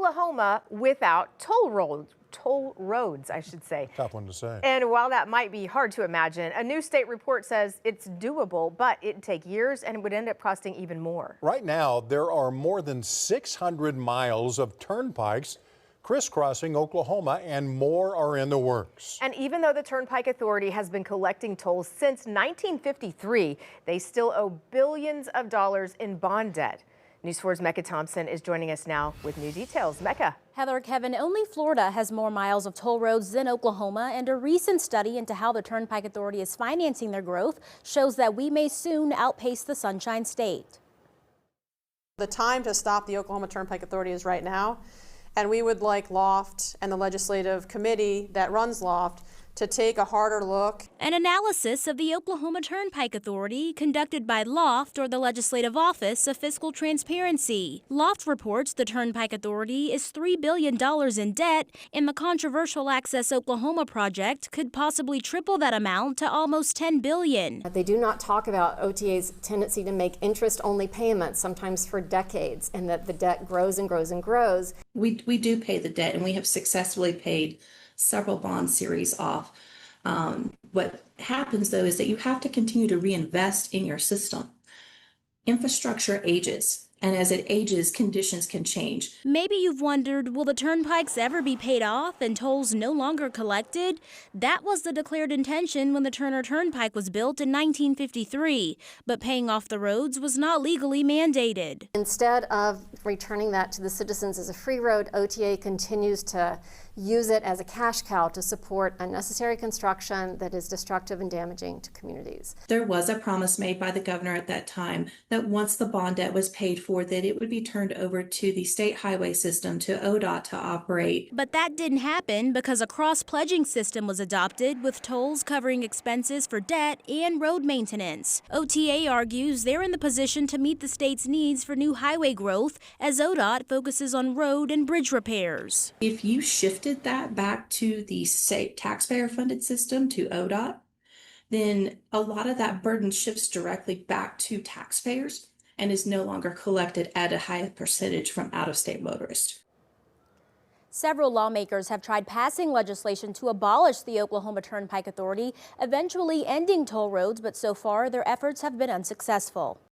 Oklahoma without toll roads, I should say. Tough one to say. And while that might be hard to imagine, a new state report says it's doable, but it'd take years and would end up costing even more. Right now, there are more than 600 miles of turnpikes crisscrossing Oklahoma, and more are in the works. And even though the Turnpike Authority has been collecting tolls since 1953, they still owe billions of dollars in bond debt. News 4's Mecca Thompson is joining us now with new details. Mecca. Heather, Kevin, only Florida has more miles of toll roads than Oklahoma, and a recent study into how the Turnpike Authority is financing their growth shows that we may soon outpace the Sunshine State. The time to stop the Oklahoma Turnpike Authority is right now, and we would like Loft and the legislative committee that runs Loft to take a harder look. An analysis of the Oklahoma Turnpike Authority conducted by Loft, or the Legislative Office of Fiscal Transparency. Loft reports the Turnpike Authority is $3 billion in debt, and the controversial Access Oklahoma project could possibly triple that amount to almost $10 billion. They do not talk about OTA's tendency to make interest-only payments, sometimes for decades, and that the debt grows and grows and grows. We do pay the debt, and we have successfully paid several bond series off. What happens though is that you have to continue to reinvest in your system. Infrastructure ages, and as it ages, conditions can change. Maybe you've wondered, will the turnpikes ever be paid off and tolls no longer collected? That was the declared intention when the Turner Turnpike was built in 1953, but paying off the roads was not legally mandated. Instead of returning that to the citizens as a free road, OTA continues to use it as a cash cow to support unnecessary construction that is destructive and damaging to communities. There was a promise made by the governor at that time that once the bond debt was paid for, that it would be turned over to the state highway system, to ODOT, to operate. But that didn't happen because a cross-pledging system was adopted with tolls covering expenses for debt and road maintenance. OTA argues they're in the position to meet the state's needs for new highway growth as ODOT focuses on road and bridge repairs. If you shifted that back to the state taxpayer-funded system, to ODOT, then a lot of that burden shifts directly back to taxpayers and is no longer collected at a high percentage from out-of-state motorists. Several lawmakers have tried passing legislation to abolish the Oklahoma Turnpike Authority, eventually ending toll roads, but so far their efforts have been unsuccessful.